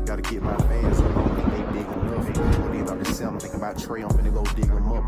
Gotta get my fans, I don't think they big enough. When they like I'm thinking about Trey, I'm finna go dig them up.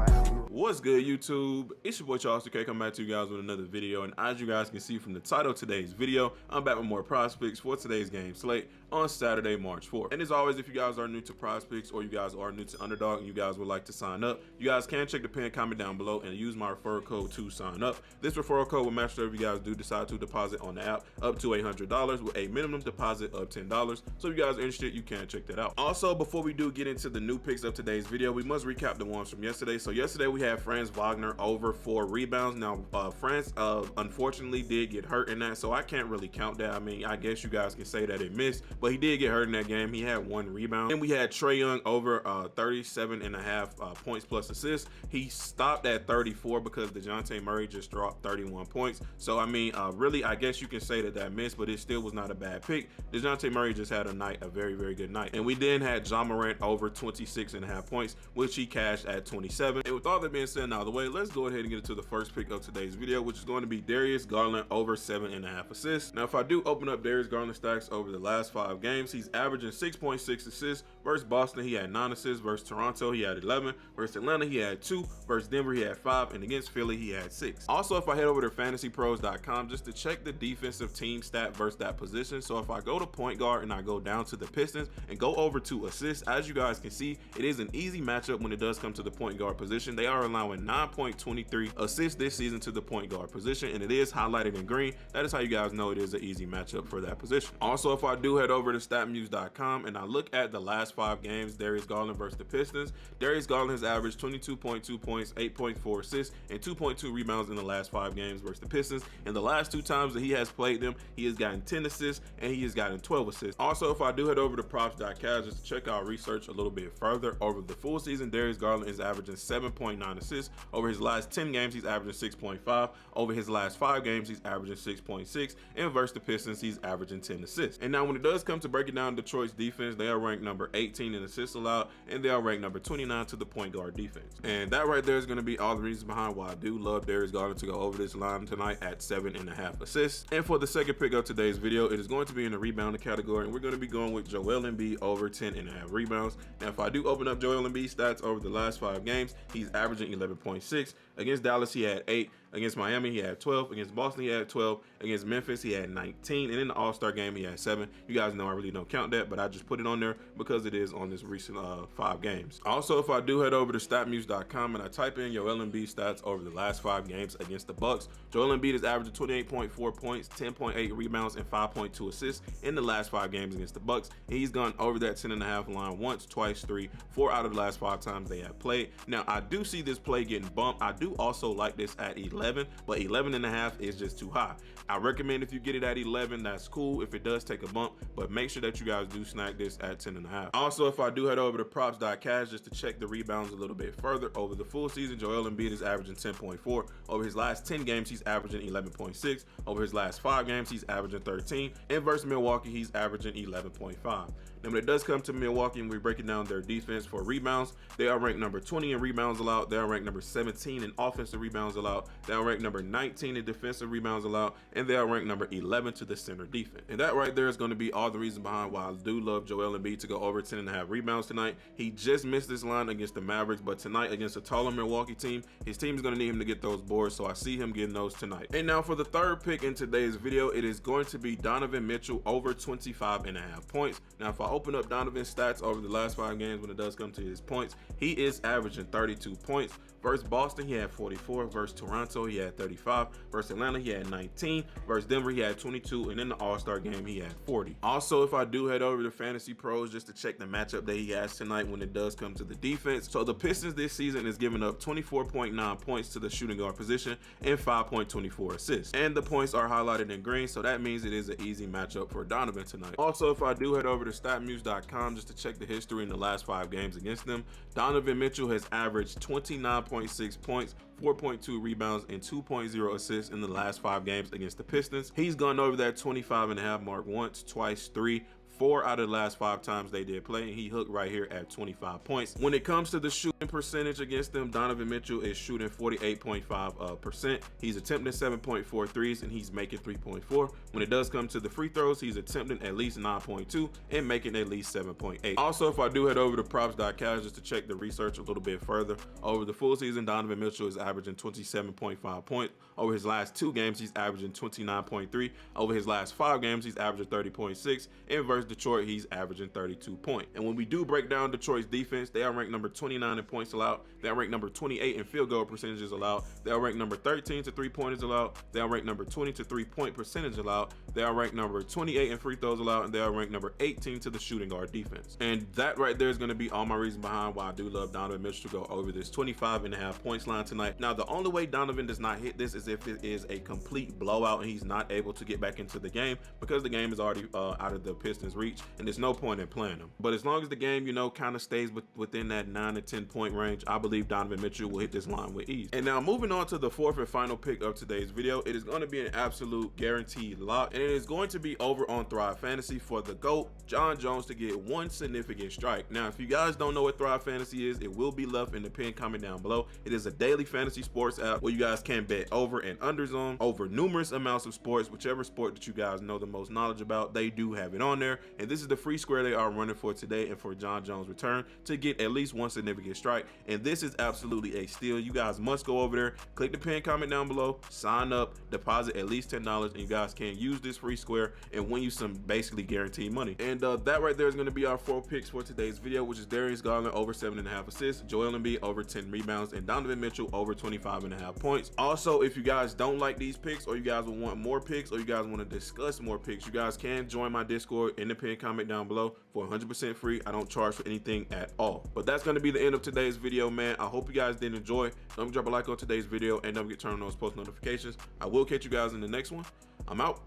What's good, YouTube? It's your boy Charles K coming back to you guys with another video, and as you guys can see from the title of today's video, I'm back with more PrizePicks for today's game slate on Saturday, March 4th. And as always, if you guys are new to PrizePicks or you guys are new to Underdog and you guys would like to sign up, you guys can check the pinned comment down below and use my referral code to sign up. This referral code will match whatever you guys do decide to deposit on the app up to $800 with a minimum deposit of $10. So if you guys are interested, you can check that out. Also, before we do get into the new picks of today's video, we must recap the ones from yesterday. So yesterday we had Franz Wagner over 4 rebounds. Now Franz unfortunately did get hurt in that, so I can't really count that. I mean, I guess you guys can say that it missed, but he did get hurt in that game. He had 1 rebound. And we had Trae Young over 37.5 points plus assists. He stopped at 34 because DeJounte Murray just dropped 31 points. So I mean, really, I guess you can say that missed, but it still was not a bad pick. DeJounte Murray just had a very, very good night. And we then had Ja Morant over 26.5 points, which he cashed at 27. And with all that being said out of the way, let's go ahead and get into the first pick of today's video, which is going to be Darius Garland over 7.5 assists. Now, if I do open up Darius Garland stacks over the last 5 games, he's averaging 6.6 assists. Versus Boston, he had 9 assists. Versus Toronto, he had 11. Versus Atlanta, he had 2. Versus Denver, he had 5. And against Philly, he had 6. Also, if I head over to fantasypros.com just to check the defensive team stat versus that position. So if I go to point guard and I go down to the Pistons and go over to assists, as you guys can see, it is an easy matchup when it does come to the point guard position. They are allowing 9.23 assists this season to the point guard position, and it is highlighted in green. That is how you guys know it is an easy matchup for that position. Also, if I do head over to statmuse.com and I look at the last 5 games, Darius Garland versus the Pistons, Darius Garland has averaged 22.2 points, 8.4 assists, and 2.2 rebounds in the last 5 games versus the Pistons. And the last 2 times that he has played them, he has gotten 10 assists and he has gotten 12 assists. Also, if I do head over to props.cash just to check out research a little bit further, over the full season, Darius Garland is averaging 7.9 assists. Over his last 10 games, he's averaging 6.5. Over his last 5 games, he's averaging 6.6. And versus the Pistons, he's averaging 10 assists. And now when it does come to breaking down Detroit's defense, they are ranked number 18 in assists allowed, and they are ranked number 29 to the point guard defense. And that right there is going to be all the reasons behind why I do love Darius Garland to go over this line tonight at 7.5 assists. And for the second pick of today's video, it is going to be in the rebounding category, and we're going to be going with Joel Embiid over 10.5 rebounds. Now, if I do open up Joel Embiid's stats over the last 5 games, he's averaging 11.6. Against Dallas, he had 8. Against Miami, he had 12. Against Boston, he had 12. Against Memphis, he had 19. And in the All-Star game, he had 7. You guys know I really don't count that, but I just put it on there because it is on this recent 5 games. Also, if I do head over to statmuse.com and I type in Joel Embiid stats over the last 5 games against the Bucks, Joel Embiid is averaging 28.4 points, 10.8 rebounds, and 5.2 assists in the last 5 games against the Bucks. And he's gone over that 10.5 line once, twice, 3, 4 out of the last 5 times they have played. Now, I do see this play getting bumped. I do also like this at 11, but 11.5 is just too high. I recommend if you get it at 11, that's cool if it does take a bump, but make sure that you guys do snag this at 10.5. Also, if I do head over to props.cash just to check the rebounds a little bit further, over the full season, Joel Embiid is averaging 10.4. Over his last 10 games, he's averaging 11.6. Over his last 5 games, he's averaging 13. And versus Milwaukee, he's averaging 11.5. Now, when it does come to Milwaukee and we're breaking down their defense for rebounds, they are ranked number 20 in rebounds allowed. They are ranked number 17 in offensive rebounds allowed. They are ranked number 19 in defensive rebounds allowed, and they are ranked number 11 to the center defense. And that right there is going to be all the reason behind why I do love Joel Embiid to go over 10.5 rebounds tonight. He just missed this line against the Mavericks, but tonight against a taller Milwaukee team, his team is going to need him to get those boards, so I see him getting those tonight. And now for the third pick in today's video, it is going to be Donovan Mitchell over 25.5 points. Now, if I open up Donovan's stats over the last 5 games when it does come to his points, he is averaging 32 points. Versus Boston, he had 44. Versus Toronto, he had 35. Versus Atlanta, he had 19. Versus Denver, he had 22. And in the All-Star game, he had 40. Also, if I do head over to Fantasy Pros just to check the matchup that he has tonight when it does come to the defense. So the Pistons this season is giving up 24.9 points to the shooting guard position and 5.24 assists. And the points are highlighted in green, so that means it is an easy matchup for Donovan tonight. Also, if I do head over to statmuse.com just to check the history in the last 5 games against them, Donovan Mitchell has averaged 29.6 points, 4.2 rebounds, and 2.0 assists in the last 5 games against the Pistons. He's gone over that 25.5 mark once, twice, 3, 4 out of the last 5 times they did play, and he hooked right here at 25 points. When it comes to the shooting percentage against them, Donovan Mitchell is shooting 48.5%. He's attempting 7.4 threes, and he's making 3.4. When it does come to the free throws, he's attempting at least 9.2 and making at least 7.8. Also, if I do head over to props.cash just to check the research a little bit further, over the full season, Donovan Mitchell is averaging 27.5 points. Over his last 2 games, he's averaging 29.3. Over his last 5 games, he's averaging 30.6. And versus Detroit, he's averaging 32 points. And when we do break down Detroit's defense, they are ranked number 29 in points allowed. They are ranked number 28 in field goal percentages allowed. They are ranked number 13 to 3-pointers allowed. They are ranked number 20 to 3-point percentage allowed. They are ranked number 28 in free throws allowed, and they are ranked number 18 to the shooting guard defense. And that right there is going to be all my reason behind why I do love Donovan Mitchell to go over this 25.5 points line tonight. Now, the only way Donovan does not hit this is if it is a complete blowout and he's not able to get back into the game, because the game is already out of the Pistons' reach, and there's no point in playing him. But as long as the game, you know, kind of stays within that 9 to 10 point range, I believe Donovan Mitchell will hit this line with ease. And now moving on to the 4th and final pick of today's video, it is going to be an absolute guaranteed lock, and it is going to be over on Thrive Fantasy for the GOAT, John Jones, to get 1 significant strike. Now, if you guys don't know what Thrive Fantasy is, it will be left in the pinned comment down below. It is a daily fantasy sports app where you guys can bet over and unders on over numerous amounts of sports. Whichever sport that you guys know the most knowledge about, they do have it on there. And this is the free square they are running for today and for John Jones' return to get at least 1 significant strike. And this is absolutely a steal. You guys must go over there, click the pinned comment down below, sign up, deposit at least $10, and you guys can use this free square and win you some basically guaranteed money. And that right there is going to be our 4 picks for today's video, which is Darius Garland over 7.5 assists, Joel Embiid over 10 rebounds, and Donovan Mitchell over 25.5 points. Also, if you guys don't like these picks, or you guys will want more picks, or you guys want to discuss more picks, you guys can join my Discord in the pinned comment down below for 100% free. I don't charge for anything at all. But that's going to be the end of today's video, man. I hope you guys did enjoy. Don't forget to drop a like on today's video, and don't forget to turn on those post notifications. I will catch you guys in the next one. I'm out.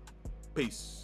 Peace.